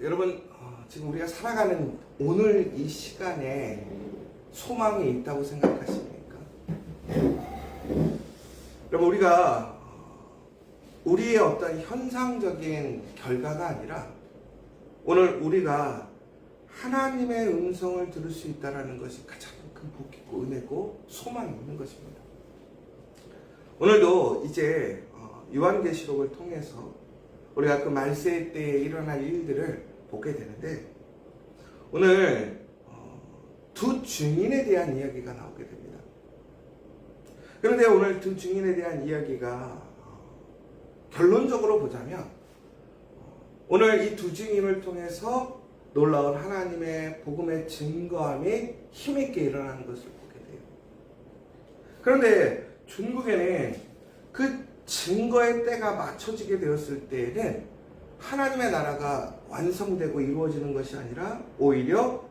여러분 지금 우리가 살아가는 오늘 이 시간에 소망이 있다고 생각하십니까? 여러분 우리가 우리의 어떤 현상적인 결과가 아니라 오늘 우리가 하나님의 음성을 들을 수 있다는 것이 가장 큰 복이고 은혜고 소망이 있는 것입니다. 오늘도 이제 요한계시록을 통해서 우리가 그 말세 때에 일어날 일들을 보게 되는데 오늘 두 증인에 대한 이야기가 나오게 됩니다. 그런데 오늘 두 증인에 대한 이야기가 결론적으로 보자면 오늘 이 두 증인을 통해서 놀라운 하나님의 복음의 증거함이 힘있게 일어나는 것을 보게 돼요. 그런데 중국에는 그 증거의 때가 맞춰지게 되었을 때에는 하나님의 나라가 완성되고 이루어지는 것이 아니라 오히려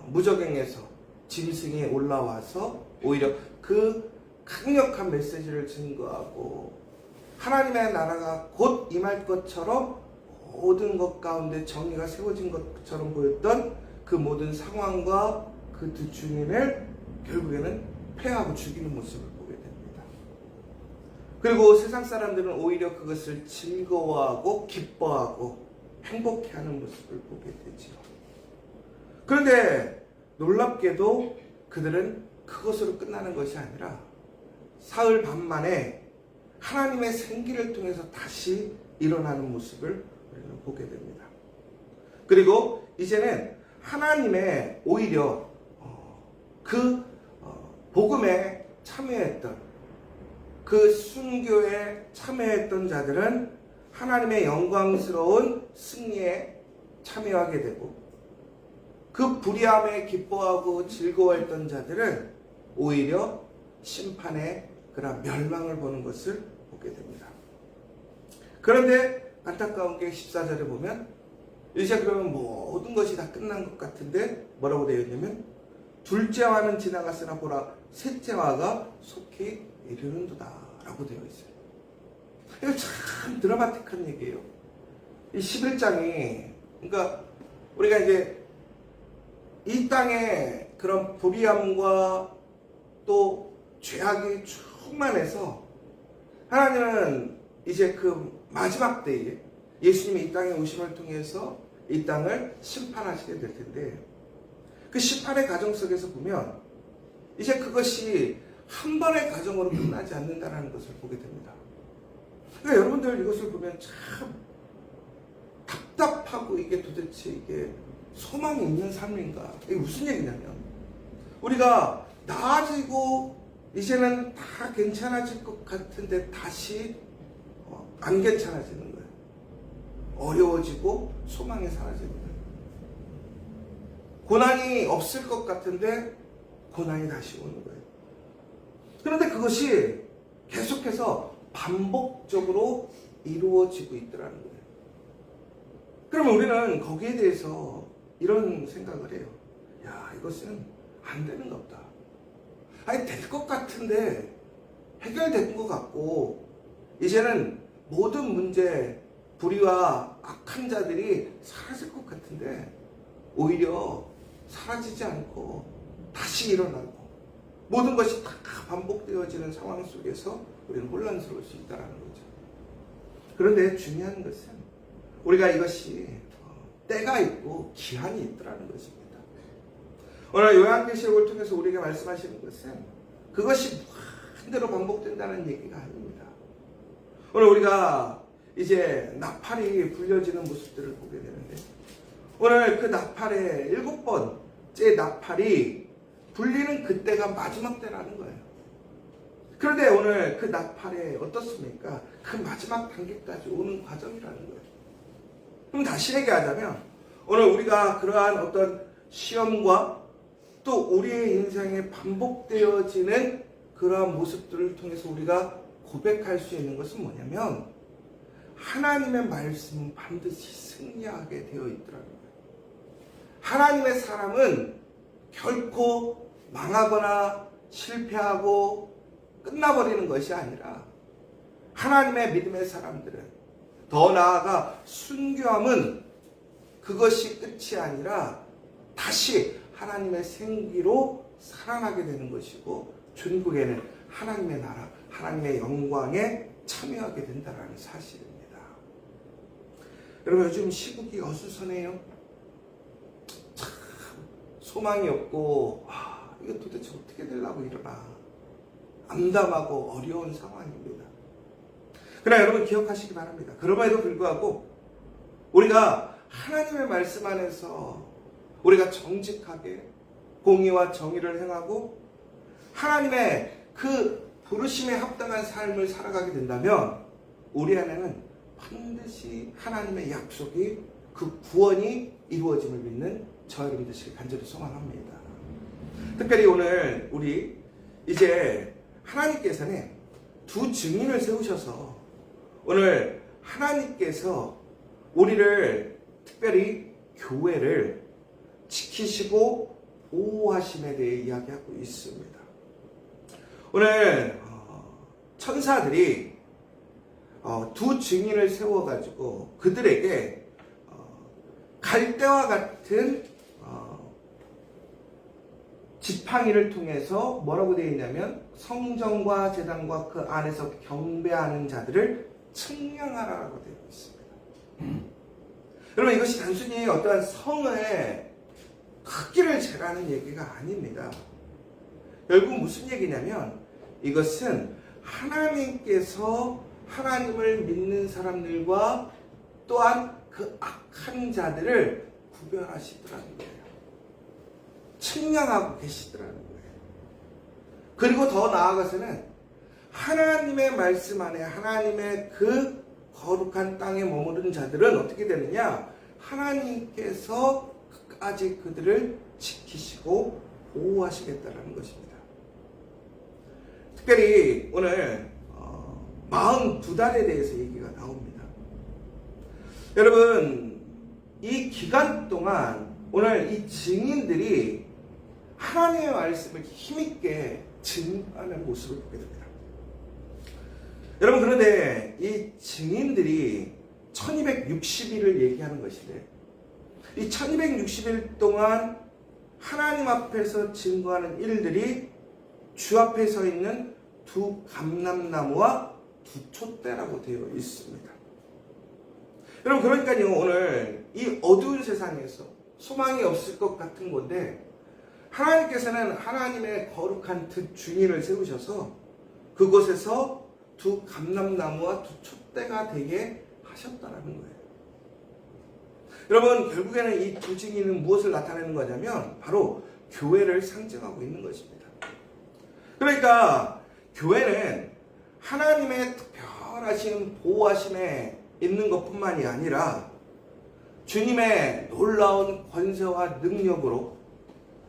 무저갱에서 짐승이 올라와서 오히려 그 강력한 메시지를 증거하고 하나님의 나라가 곧 임할 것처럼 모든 것 가운데 정의가 세워진 것처럼 보였던 그 모든 상황과 그 두 증인을 결국에는 패하고 죽이는 모습을 보게 됩니다. 그리고 세상 사람들은 오히려 그것을 즐거워하고 기뻐하고 행복해하는 모습을 보게 되죠. 그런데 놀랍게도 그들은 그것으로 끝나는 것이 아니라 사흘 반 만에 하나님의 생기를 통해서 다시 일어나는 모습을 우리는 보게 됩니다. 그리고 이제는 하나님의 오히려 그 복음에 참여했던 그 순교에 참여했던 자들은 하나님의 영광스러운 승리에 참여하게 되고 그 불의함에 기뻐하고 즐거워했던 자들은 오히려 심판의 그런 멸망을 보는 것을 보게 됩니다. 그런데 안타까운 게 14절에 보면 이제 그러면 모든 것이 다 끝난 것 같은데 뭐라고 되어 있냐면 둘째화는 지나갔으나 보라 셋째화가 속히 이르는도다 라고 되어 있어요. 이거 참 드라마틱한 얘기예요. 이 11장이 그러니까 우리가 이제 이 땅에 그런 불의함과 또 죄악이 충만해서 하나님은 이제 그 마지막 때에 예수님이 이 땅에 오심을 통해서 이 땅을 심판하시게 될 텐데 그 심판의 과정 속에서 보면 이제 그것이 한 번의 과정으로 끝나지 않는다는 것을 보게 됩니다. 그러니까 여러분들 이것을 보면 참 답답하고 이게 도대체 이게 소망이 있는 삶인가? 이게 무슨 얘기냐면 우리가 나아지고 이제는 다 괜찮아질 것 같은데 다시 안 괜찮아지는 거예요. 어려워지고 소망이 사라지는 거예요. 고난이 없을 것 같은데 고난이 다시 오는 거예요. 그런데 그것이 계속해서 반복적으로 이루어지고 있더라는 거예요. 그러면 우리는 거기에 대해서 이런 생각을 해요. 야, 이것은 안 되는 것 같다. 아니, 될 것 같은데 해결된 것 같고 이제는 모든 문제, 불의와 악한 자들이 사라질 것 같은데 오히려 사라지지 않고 다시 일어나고 모든 것이 다 반복되어지는 상황 속에서 우리는 혼란스러울 수 있다는 거죠. 그런데 중요한 것은 우리가 이것이 때가 있고 기한이 있다는 것입니다. 오늘 요한계시록을 통해서 우리에게 말씀하시는 것은 그것이 무한대로 반복된다는 얘기가 아닙니다. 오늘 우리가 이제 나팔이 불려지는 모습들을 보게 되는데 오늘 그 나팔의 7번째 나팔이 불리는 그때가 마지막 때라는 거예요. 그런데 오늘 그 나팔에 어떻습니까? 그 마지막 단계까지 오는 과정이라는 거예요. 그럼 다시 얘기하자면 오늘 우리가 그러한 어떤 시험과 또 우리의 인생에 반복되어지는 그러한 모습들을 통해서 우리가 고백할 수 있는 것은 뭐냐면 하나님의 말씀은 반드시 승리하게 되어 있더라는 거예요. 하나님의 사람은 결코 망하거나 실패하고 끝나버리는 것이 아니라 하나님의 믿음의 사람들은 더 나아가 순교함은 그것이 끝이 아니라 다시 하나님의 생기로 살아나게 되는 것이고 천국에는 하나님의 나라, 하나님의 영광에 참여하게 된다는 사실입니다. 여러분 요즘 시국이 어수선해요. 참 소망이 없고 이거 도대체 어떻게 되려고 이러나 암담하고 어려운 상황입니다. 그러나 여러분 기억하시기 바랍니다. 그럼에도 불구하고 우리가 하나님의 말씀 안에서 우리가 정직하게 공의와 정의를 행하고 하나님의 그 부르심에 합당한 삶을 살아가게 된다면 우리 안에는 반드시 하나님의 약속이 그 구원이 이루어짐을 믿는 저 여러분 되시길 간절히 소망합니다. 특별히 오늘 우리 이제 하나님께서는 두 증인을 세우셔서 오늘 하나님께서 우리를 특별히 교회를 지키시고 보호하심에 대해 이야기하고 있습니다. 오늘 천사들이 두 증인을 세워가지고 그들에게 갈대와 같은 지팡이를 통해서 뭐라고 되어 있냐면 성전과 제단과 그 안에서 경배하는 자들을 측량하라고 되어 있습니다. 여러분 이것이 단순히 어떠한 성의 크기를 재라는 얘기가 아닙니다. 결국 무슨 얘기냐면 이것은 하나님께서 하나님을 믿는 사람들과 또한 그 악한 자들을 구별하시더라는 거예요. 측량하고 계시더라는 거예요. 그리고 더 나아가서는 하나님의 말씀 안에 하나님의 그 거룩한 땅에 머무르는 자들은 어떻게 되느냐? 하나님께서 끝까지 그들을 지키시고 보호하시겠다는 것입니다. 특별히 오늘 42달에 대해서 얘기가 나옵니다. 여러분 이 기간 동안 오늘 이 증인들이 하나님의 말씀을 힘있게 증하는 모습을 보게 됩니다. 여러분 그런데 이 증인들이 1260일을 얘기하는 것인데 이 1260일 동안 하나님 앞에서 증거하는 일들이 주 앞에 서 있는 두 감람나무와 두 촛대라고 되어 있습니다. 여러분 그러니까요 오늘 이 어두운 세상에서 소망이 없을 것 같은 건데 하나님께서는 하나님의 거룩한 두 증인을 세우셔서 그곳에서 두 감람나무와 두 촛대가 되게 하셨다라는 거예요. 여러분 결국에는 이 두 증인은 무엇을 나타내는 거냐면 바로 교회를 상징하고 있는 것입니다. 그러니까 교회는 하나님의 특별하신 보호하심에 있는 것뿐만이 아니라 주님의 놀라운 권세와 능력으로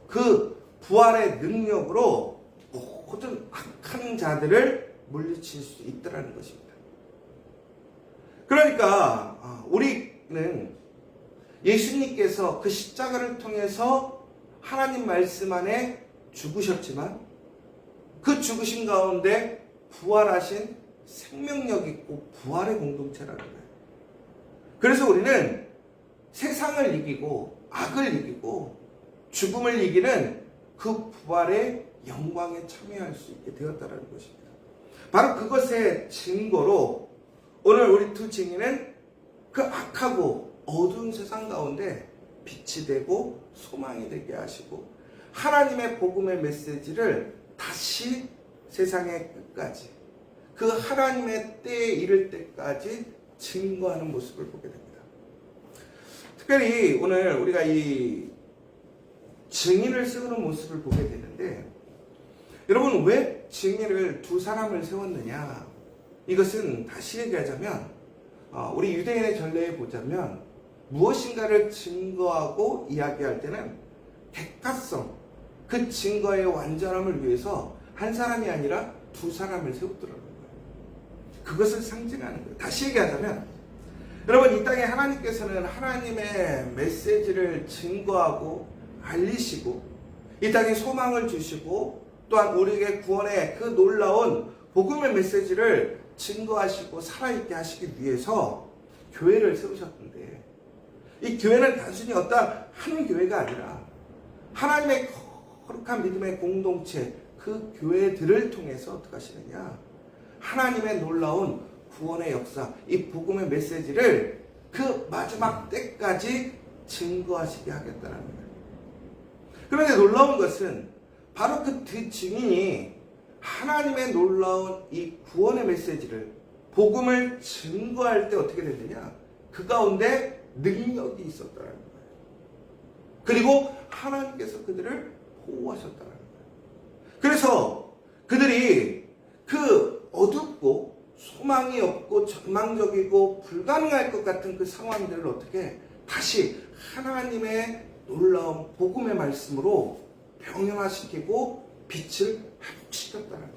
그 부활의 능력으로 모든 악한 자들을 물리칠 수 있다는 것입니다. 그러니까 우리는 예수님께서 그 십자가를 통해서 하나님 말씀 안에 죽으셨지만 그 죽으신 가운데 부활하신 생명력 있고 부활의 공동체라는 거예요. 그래서 우리는 세상을 이기고 악을 이기고 죽음을 이기는 그 부활의 영광에 참여할 수 있게 되었다는 것입니다. 바로 그것의 증거로 오늘 우리 두 증인은 그 악하고 어두운 세상 가운데 빛이 되고 소망이 되게 하시고 하나님의 복음의 메시지를 다시 세상의 끝까지 그 하나님의 때에 이를 때까지 증거하는 모습을 보게 됩니다. 특별히 오늘 우리가 이 증인을 세우는 모습을 보게 되는데 여러분 왜 증인을 두 사람을 세웠느냐? 이것은 다시 얘기하자면 우리 유대인의 전례에 보자면 무엇인가를 증거하고 이야기할 때는 객관성, 그 증거의 완전함을 위해서 한 사람이 아니라 두 사람을 세우더라는 거예요. 그것을 상징하는 거예요. 다시 얘기하자면 여러분 이 땅에 하나님께서는 하나님의 메시지를 증거하고 알리시고 이 땅에 소망을 주시고 또한 우리에게 구원의 그 놀라운 복음의 메시지를 증거하시고 살아있게 하시기 위해서 교회를 세우셨는데 이 교회는 단순히 어떤 한 교회가 아니라 하나님의 거룩한 믿음의 공동체, 그 교회들을 통해서 어떻게 하시느냐, 하나님의 놀라운 구원의 역사, 이 복음의 메시지를 그 마지막 때까지 증거하시게 하겠다는 거예요. 그런데 놀라운 것은 바로 그 증인이 하나님의 놀라운 이 구원의 메시지를, 복음을 증거할 때 어떻게 되느냐, 그 가운데 능력이 있었다는 거예요. 그리고 하나님께서 그들을 보호하셨다는 거예요. 그래서 그들이 그 어둡고 소망이 없고 절망적이고 불가능할 것 같은 그 상황들을 어떻게 다시 하나님의 놀라운 복음의 말씀으로 병영화시키고 빛을 회복시켰다는 거예요.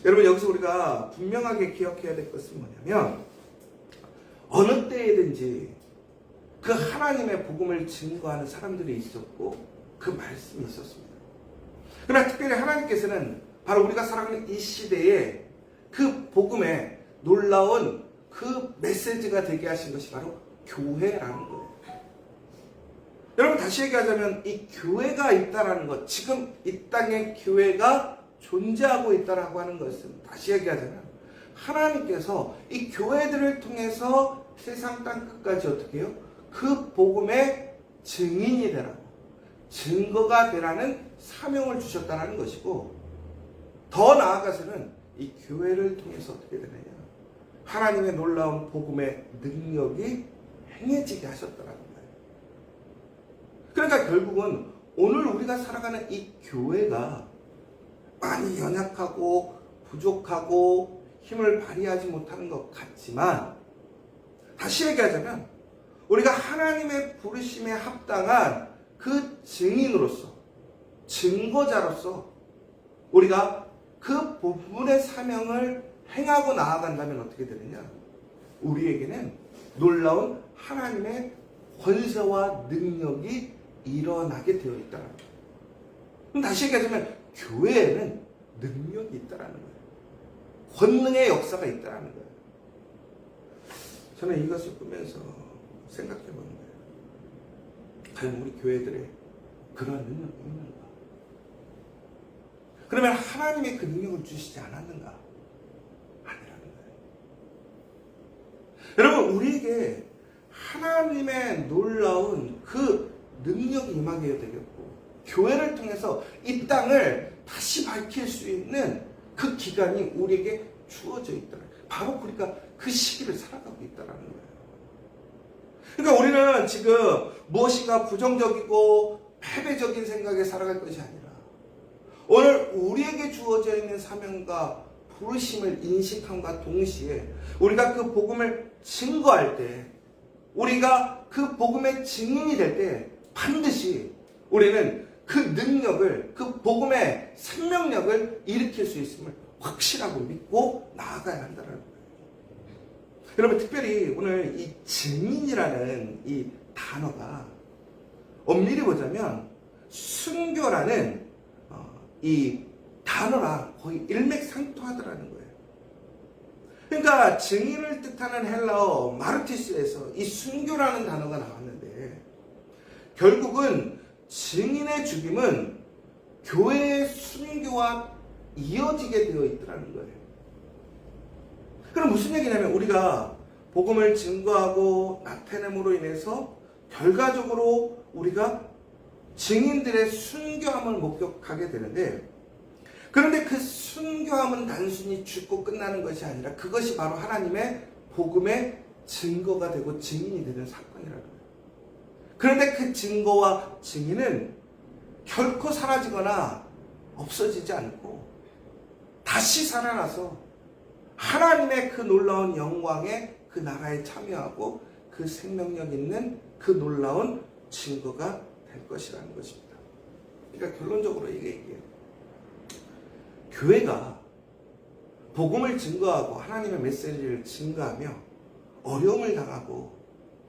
여러분, 여기서 우리가 분명하게 기억해야 될 것은 뭐냐면, 어느 때에든지 그 하나님의 복음을 증거하는 사람들이 있었고 그 말씀이 있었습니다. 그러나 특별히 하나님께서는 바로 우리가 살아가는 이 시대에 그 복음의 놀라운 그 메시지가 되게 하신 것이 바로 교회라는 거예요. 여러분, 다시 얘기하자면 이 교회가 있다라는 것, 지금 이 땅에 교회가 존재하고 있다라고 하는 것은, 다시 얘기하자면 하나님께서 이 교회들을 통해서 세상 땅 끝까지 어떻게 해요? 그 복음의 증인이 되라고, 증거가 되라는 사명을 주셨다는 것이고, 더 나아가서는 이 교회를 통해서 어떻게 되느냐, 하나님의 놀라운 복음의 능력이 행해지게 하셨다는 거예요. 그러니까 결국은 오늘 우리가 살아가는 이 교회가 많이 연약하고 부족하고 힘을 발휘하지 못하는 것 같지만, 다시 얘기하자면 우리가 하나님의 부르심에 합당한 그 증인으로서, 증거자로서 우리가 그 부분의 사명을 행하고 나아간다면 어떻게 되느냐, 우리에게는 놀라운 하나님의 권세와 능력이 일어나게 되어 있다는 거예요. 그럼 다시 얘기하자면 교회에는 능력이 있다는 거예요. 권능의 역사가 있다는 거예요. 저는 이것을 보면서 생각해 보는 거예요. 과연 우리 교회들의 그런 능력이 있는가? 그러면 하나님이 그 능력을 주시지 않았는가? 아니라는 거예요. 여러분, 우리에게 하나님의 놀라운 그 능력이 임하게 되겠고, 교회를 통해서 이 땅을 다시 밝힐 수 있는 그 기간이 우리에게 주어져 있다. 바로 우리가 그 시기를 살아가고 있다는 거예요. 그러니까 우리는 지금 무엇인가 부정적이고 패배적인 생각에 살아갈 것이 아니라, 오늘 우리에게 주어져 있는 사명과 부르심을 인식함과 동시에 우리가 그 복음을 증거할 때, 우리가 그 복음의 증인이 될 때 반드시 우리는 그 능력을, 그 복음의 생명력을 일으킬 수 있음을 확실하고 믿고 나아가야 한다는 거예요. 여러분, 특별히 오늘 이 증인이라는 이 단어가 엄밀히 보자면 순교라는 이 단어랑 거의 일맥상통하더라는 거예요. 그러니까 증인을 뜻하는 헬라어 마르티스에서 이 순교라는 단어가 나왔는데, 결국은 증인의 죽임은 교회의 순교와 이어지게 되어 있더라는 거예요. 그럼 무슨 얘기냐면, 우리가 복음을 증거하고 나타냄으로 인해서 결과적으로 우리가 증인들의 순교함을 목격하게 되는데, 그런데 그 순교함은 단순히 죽고 끝나는 것이 아니라 그것이 바로 하나님의 복음의 증거가 되고 증인이 되는 사건이라는 거예요. 그런데 그 증거와 증인은 결코 사라지거나 없어지지 않고 다시 살아나서 하나님의 그 놀라운 영광에 그 나라에 참여하고 그 생명력 있는 그 놀라운 증거가 될 것이라는 것입니다. 그러니까 결론적으로 이게 얘기해요. 교회가 복음을 증거하고 하나님의 메시지를 증거하며 어려움을 당하고,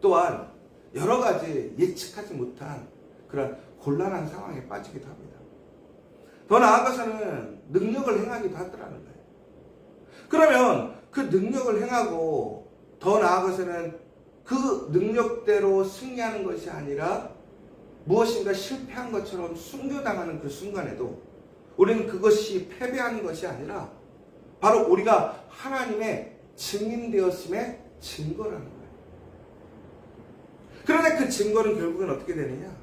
또한 여러 가지 예측하지 못한 그런 곤란한 상황에 빠지기도 합니다. 더 나아가서는 능력을 행하기도 하더라는 거예요. 그러면 그 능력을 행하고 더 나아가서는 그 능력대로 승리하는 것이 아니라 무엇인가 실패한 것처럼 순교당하는 그 순간에도 우리는 그것이 패배하는 것이 아니라 바로 우리가 하나님의 증인되었음의 증거라는 거예요. 그런데 그 증거는 결국은 어떻게 되느냐?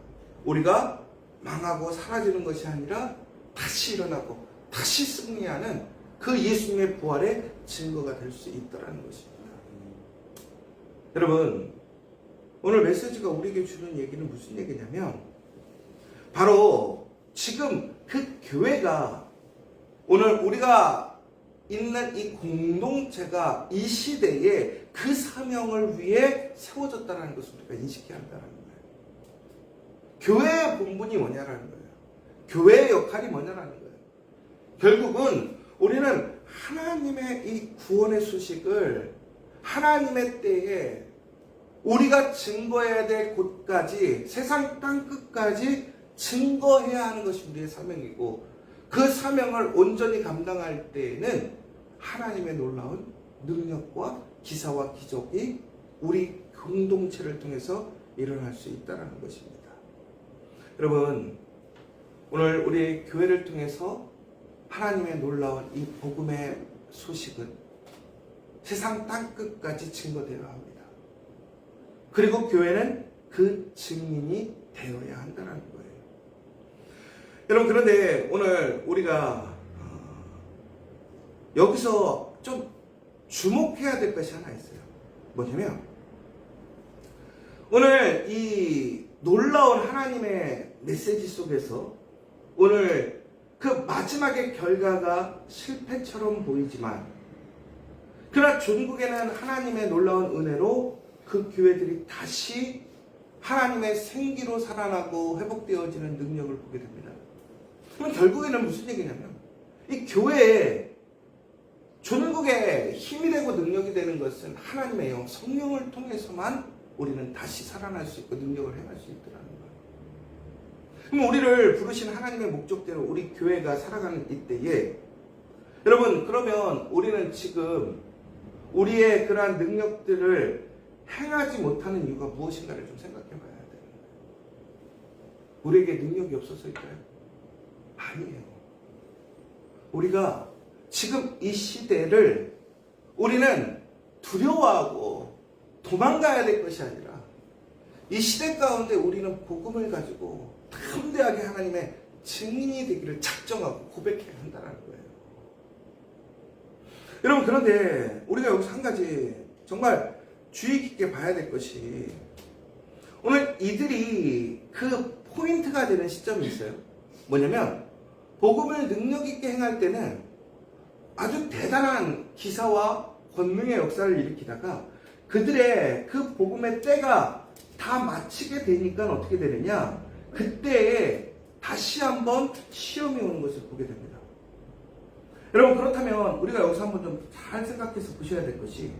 우리가 망하고 사라지는 것이 아니라 다시 일어나고 다시 승리하는 그 예수님의 부활의 증거가 될 수 있다는 것입니다. 여러분, 오늘 메시지가 우리에게 주는 얘기는 무슨 얘기냐면 바로 지금 그 교회가 오늘 우리가 있는 이 공동체가 이 시대에 그 사명을 위해 세워졌다는 것을 우리가 인식해야 한다는 거예요. 교회의 본분이 뭐냐라는 거예요. 교회의 역할이 뭐냐라는 거예요. 결국은 우리는 하나님의 이 구원의 소식을 하나님의 때에 우리가 증거해야 될 곳까지, 세상 땅끝까지 증거해야 하는 것이 우리의 사명이고, 그 사명을 온전히 감당할 때에는 하나님의 놀라운 능력과 기사와 기적이 우리 공동체를 통해서 일어날 수 있다는 것입니다. 여러분, 오늘 우리 교회를 통해서 하나님의 놀라운 이 복음의 소식은 세상 땅끝까지 증거되어야 합니다. 그리고 교회는 그 증인이 되어야 한다는 거예요. 여러분, 그런데 오늘 우리가 여기서 좀 주목해야 될 것이 하나 있어요. 뭐냐면 오늘 이 놀라운 하나님의 메시지 속에서 오늘 그 마지막의 결과가 실패처럼 보이지만, 그러나 종국에는 하나님의 놀라운 은혜로 그 교회들이 다시 하나님의 생기로 살아나고 회복되어지는 능력을 보게 됩니다. 그럼 결국에는 무슨 얘기냐면 이 교회에 종국의 힘이 되고 능력이 되는 것은 하나님의 영, 성령을 통해서만 우리는 다시 살아날 수 있고 능력을 행할 수 있더라는 거예요. 그럼 우리를 부르신 하나님의 목적대로 우리 교회가 살아가는 이때에 여러분, 그러면 우리는 지금 우리의 그러한 능력들을 행하지 못하는 이유가 무엇인가를 좀 생각해 봐야 돼요. 우리에게 능력이 없어서일까요? 아니에요. 우리가 지금 이 시대를 우리는 두려워하고 도망가야 될 것이 아니라 이 시대 가운데 우리는 복음을 가지고 담대하게 하나님의 증인이 되기를 작정하고 고백해야 한다는 거예요. 여러분, 그런데 우리가 여기서 한 가지 정말 주의 깊게 봐야 될 것이, 오늘 이들이 그 포인트가 되는 시점이 있어요. 뭐냐면 복음을 능력 있게 행할 때는 아주 대단한 기사와 권능의 역사를 일으키다가 그들의 그 복음의 때가 다 마치게 되니까 어떻게 되느냐, 그때에 다시 한번 시험이 오는 것을 보게 됩니다. 여러분, 그렇다면 우리가 여기서 한번 좀 잘 생각해서 보셔야 될 것이,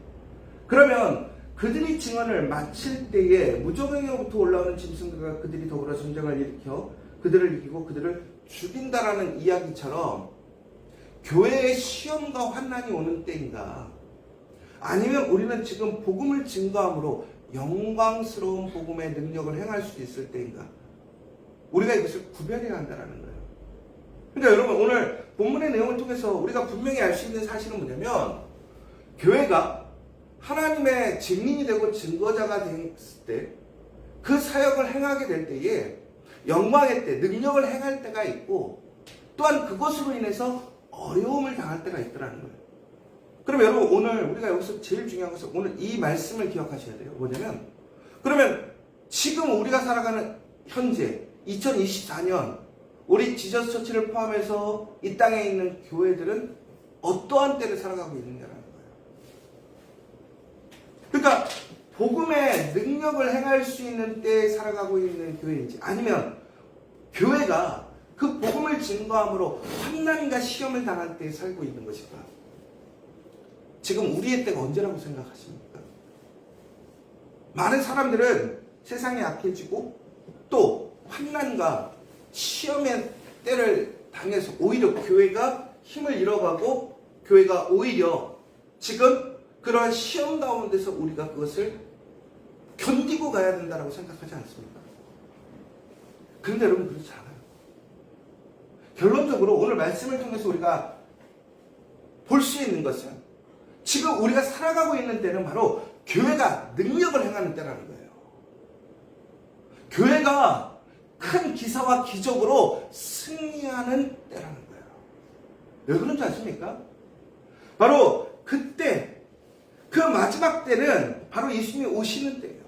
그러면 그들이 증언을 마칠 때에 무적행으로부터 올라오는 짐승들과 그들이 더불어 전쟁을 일으켜 그들을 이기고 그들을 죽인다라는 이야기처럼 교회의 시험과 환난이 오는 때인가, 아니면 우리는 지금 복음을 증거함으로 영광스러운 복음의 능력을 행할 수 있을 때인가, 우리가 이것을 구별해야 한다는 거예요. 그러니까 여러분, 오늘 본문의 내용을 통해서 우리가 분명히 알 수 있는 사실은 뭐냐면, 교회가 하나님의 증인이 되고 증거자가 됐을 때, 그 사역을 행하게 될 때에 영광의 때, 능력을 행할 때가 있고, 또한 그것으로 인해서 어려움을 당할 때가 있더라는 거예요. 그럼 여러분, 오늘 우리가 여기서 제일 중요한 것은 오늘 이 말씀을 기억하셔야 돼요. 뭐냐면, 그러면 지금 우리가 살아가는 현재 2024년 우리 지저스 처치를 포함해서 이 땅에 있는 교회들은 어떠한 때를 살아가고 있느냐라는 거예요. 그러니까 복음의 능력을 행할 수 있는 때에 살아가고 있는 교회인지, 아니면 교회가 그 복음을 증거함으로 환난과 시험을 당할 때에 살고 있는 것일까? 지금 우리의 때가 언제라고 생각하십니까? 많은 사람들은 세상이 약해지고 또 환난과 시험의 때를 당해서 오히려 교회가 힘을 잃어가고, 교회가 오히려 지금 그러한 시험 가운데서 우리가 그것을 견디고 가야 된다고 생각하지 않습니까? 그런데 여러분 그렇지 않아요. 결론적으로 오늘 말씀을 통해서 우리가 볼 수 있는 것은 지금 우리가 살아가고 있는 때는 바로 교회가 능력을 행하는 때라는 거예요. 교회가 큰 기사와 기적으로 승리하는 때라는 거예요. 왜 그런지 아십니까? 바로 그때, 그 마지막 때는 바로 예수님이 오시는 때예요.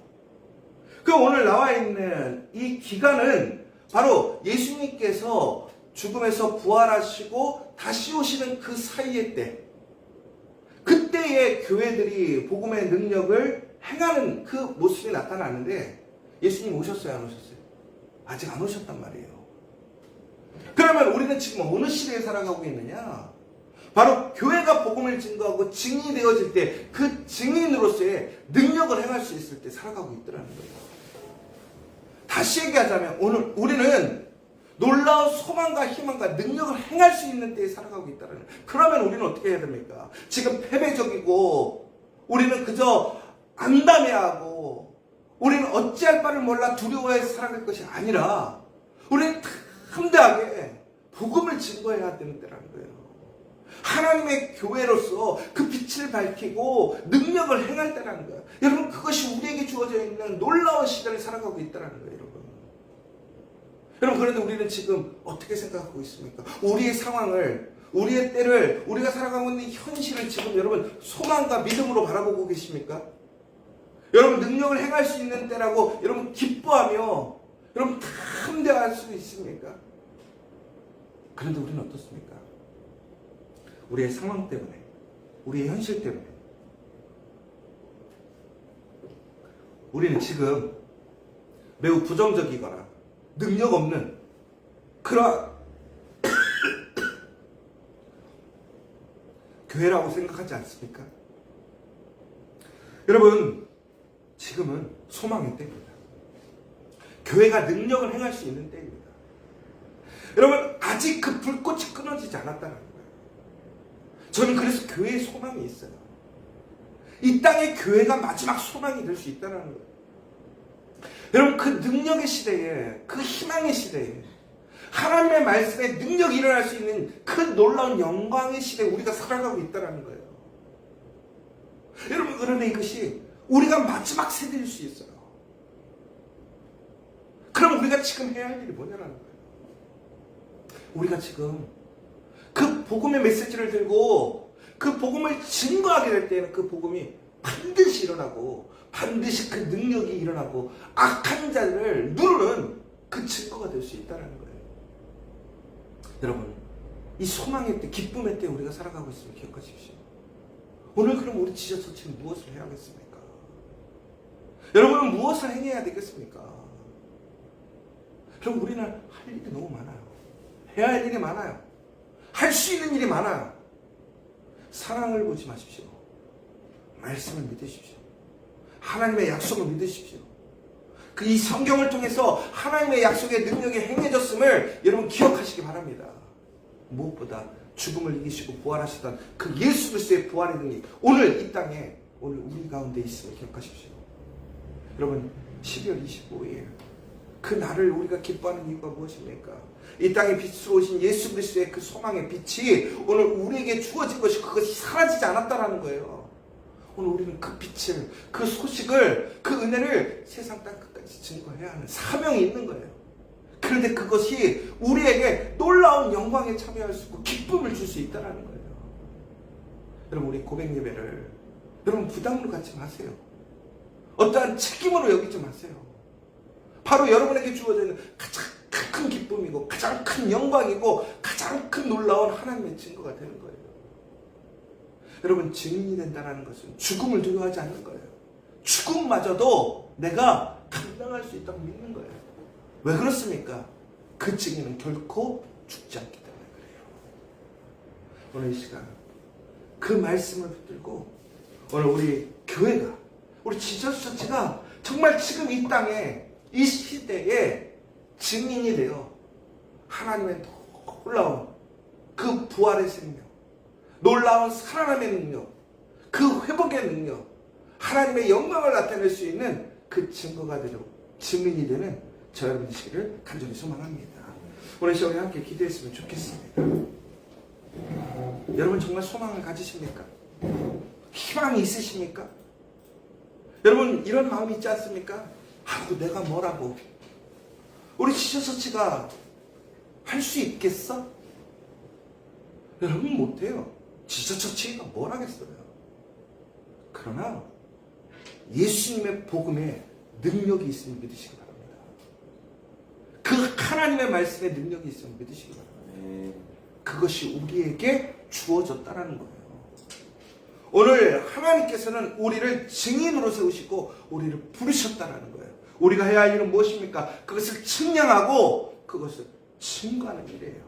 그 오늘 나와 있는 이 기간은 바로 예수님께서 죽음에서 부활하시고 다시 오시는 그 사이의 때, 그때의 교회들이 복음의 능력을 행하는 그 모습이 나타나는데, 예수님 오셨어요, 안 오셨어요? 아직 안 오셨단 말이에요. 그러면 우리는 지금 어느 시대에 살아가고 있느냐? 바로 교회가 복음을 증거하고 증인이 되어질 때, 그 증인으로서의 능력을 행할 수 있을 때 살아가고 있더라는 거예요. 다시 얘기하자면 오늘 우리는 놀라운 소망과 희망과 능력을 행할 수 있는 때에 살아가고 있다는 거예요. 그러면 우리는 어떻게 해야 됩니까? 지금 패배적이고 우리는 그저 안담해하고 우리는 어찌할 바를 몰라 두려워해서 살아갈 것이 아니라 우리는 담대하게 복음을 증거해야 되는 때라는 거예요. 하나님의 교회로서 그 빛을 밝히고 능력을 행할 때라는 거예요. 여러분, 그것이 우리에게 주어져 있는 놀라운 시대를 살아가고 있다는 거예요, 여러분. 여러분, 그런데 우리는 지금 어떻게 생각하고 있습니까? 우리의 상황을, 우리의 때를, 우리가 살아가고 있는 현실을 지금 여러분 소망과 믿음으로 바라보고 계십니까? 여러분, 능력을 행할 수 있는 때라고 여러분 기뻐하며 여러분 담대할 수 있습니까? 그런데 우리는 어떻습니까? 우리의 상황 때문에, 우리의 현실 때문에 우리는 지금 매우 부정적이거나 능력 없는 그런 교회라고 생각하지 않습니까? 여러분, 지금은 소망의 때입니다. 교회가 능력을 행할 수 있는 때입니다. 여러분, 아직 그 불꽃이 끊어지지 않았다는 거예요. 저는 그래서 교회에 소망이 있어요. 이 땅에 교회가 마지막 소망이 될 수 있다는 거예요. 여러분, 그 능력의 시대에, 그 희망의 시대에, 하나님의 말씀에 능력이 일어날 수 있는 그 놀라운 영광의 시대에 우리가 살아가고 있다는 거예요. 여러분, 그런데 이것이 우리가 마지막 세대일 수 있어요. 그럼 우리가 지금 해야 할 일이 뭐냐라는 거예요. 우리가 지금 그 복음의 메시지를 들고 그 복음을 증거하게 될 때에는 그 복음이 반드시 일어나고 반드시 그 능력이 일어나고 악한 자를 누르는 그 증거가 될 수 있다는 거예요. 여러분, 이 소망의 때, 기쁨의 때 우리가 살아가고 있음을 기억하십시오. 오늘 그럼 우리 지저서 지금 무엇을 해야겠습니까? 여러분은 무엇을 행해야 되겠습니까? 그럼 우리는 할 일이 너무 많아요. 해야 할 일이 많아요. 할 수 있는 일이 많아요. 사랑을 보지 마십시오. 말씀을 믿으십시오. 하나님의 약속을 믿으십시오. 그 이 성경을 통해서 하나님의 약속의 능력이 행해졌음을 여러분 기억하시기 바랍니다. 무엇보다 죽음을 이기시고 부활하시던 그 예수 그리스도의 부활의 능력, 오늘 이 땅에, 오늘 우리 가운데 있음을 기억하십시오. 여러분, 12월 25일 그 날을 우리가 기뻐하는 이유가 무엇입니까? 이 땅에 빛으로 오신 예수 그리스도의 그 소망의 빛이 오늘 우리에게 주어진 것이, 그것이 사라지지 않았다라는 거예요. 오늘 우리는 그 빛을, 그 소식을, 그 은혜를 세상 땅 끝까지 증거해야 하는 사명이 있는 거예요. 그런데 그것이 우리에게 놀라운 영광에 참여할 수 있고 기쁨을 줄 수 있다는 거예요. 여러분, 우리 고백 예배를 여러분 부담으로 갖지 마세요. 어떠한 책임으로 여기지 마세요. 바로 여러분에게 주어져 있는 가장 큰 기쁨이고 가장 큰 영광이고 가장 큰 놀라운 하나님의 증거가 되는 거예요. 여러분, 증인이 된다는 것은 죽음을 두려워하지 않는 거예요. 죽음마저도 내가 감당할 수 있다고 믿는 거예요. 왜 그렇습니까? 그 증인은 결코 죽지 않기 때문에 그래요. 오늘 이 시간 그 말씀을 붙들고 오늘 우리 교회가, 우리 지저스 처치가 정말 지금 이 땅에, 이 시대에 증인이 되어 하나님의 놀라운 그 부활의 생명, 놀라운 살아남의 능력, 그 회복의 능력, 하나님의 영광을 나타낼 수 있는 그 증거가 되도록 증인이 되는 저 여러분 되시기를 간절히 소망합니다. 오늘 시간에 함께 기도했으면 좋겠습니다. 여러분 정말 소망을 가지십니까? 희망이 있으십니까? 여러분 이런 마음이 있지 않습니까? 아이고 내가 뭐라고, 우리 지저처치가 할 수 있겠어? 여러분 못해요. 지저처치가 뭘 하겠어요? 그러나 예수님의 복음에 능력이 있으면 믿으시기 바랍니다. 그 하나님의 말씀에 능력이 있으면 믿으시기 바랍니다. 그것이 우리에게 주어졌다는 거예요. 오늘 하나님께서는 우리를 증인으로 세우시고 우리를 부르셨다는 거예요. 우리가 해야 할 일은 무엇입니까? 그것을 측량하고 그것을 증거하는 일이에요.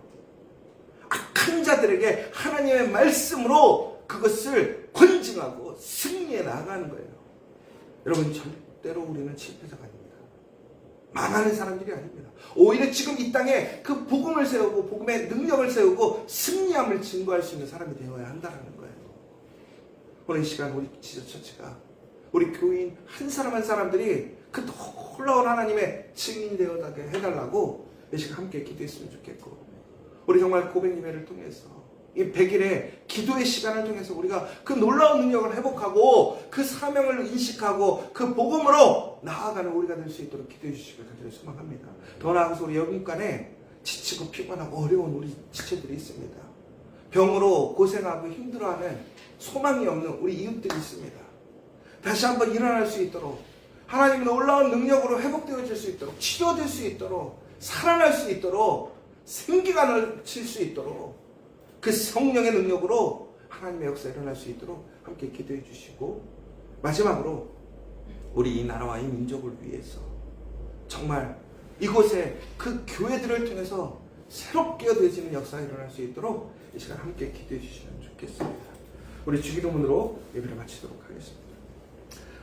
악한 자들에게 하나님의 말씀으로 그것을 권징하고 승리해 나가는 거예요. 여러분 절대로 우리는 실패자가 아닙니다. 망하는 사람들이 아닙니다. 오히려 지금 이 땅에 그 복음을 세우고 복음의 능력을 세우고 승리함을 증거할 수 있는 사람이 되어야 한다는 거예요. 오늘 이 시간 우리 지저처치가, 우리 교인 한 사람 한 사람들이 그 놀라운 하나님의 증인이 되어가게 해달라고 이 시간 함께 기도했으면 좋겠고, 우리 정말 고백 예배를 통해서 이 100일의 기도의 시간을 통해서 우리가 그 놀라운 능력을 회복하고 그 사명을 인식하고 그 복음으로 나아가는 우리가 될 수 있도록 기도해 주시길 간절히 소망합니다. 더 나아가서 우리 여러분간에 지치고 피곤하고 어려운 우리 지체들이 있습니다. 병으로 고생하고 힘들어하는 소망이 없는 우리 이웃들이 있습니다. 다시 한번 일어날 수 있도록 하나님의 놀라운 능력으로 회복되어질 수 있도록, 치료될 수 있도록, 살아날 수 있도록, 생기가 넘칠 수 있도록 그 성령의 능력으로 하나님의 역사가 일어날 수 있도록 함께 기도해 주시고, 마지막으로 우리 이 나라와 이 민족을 위해서 정말 이곳에 그 교회들을 통해서 새롭게 되어지는 역사가 일어날 수 있도록 이 시간 함께 기도해 주시면 좋겠습니다. 우리 주기도문으로 예배를 마치도록 하겠습니다.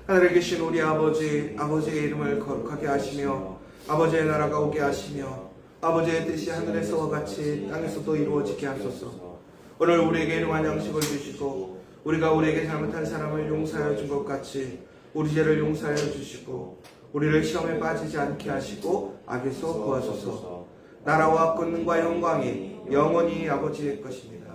하늘에 계신 우리 아버지, 아버지의 이름을 거룩하게 하시며 아버지의 나라가 오게 하시며 아버지의 뜻이 하늘에서와 같이 땅에서도 이루어지게 하소서. 오늘 우리에게 일용할 양식을 주시고 우리가 우리에게 잘못한 사람을 용서하여 준 것 같이 우리 죄를 용서하여 주시고 우리를 시험에 빠지지 않게 하시고 악에서 구하소서. 나라와 권능과 영광이 영원히 아버지의 것입니다.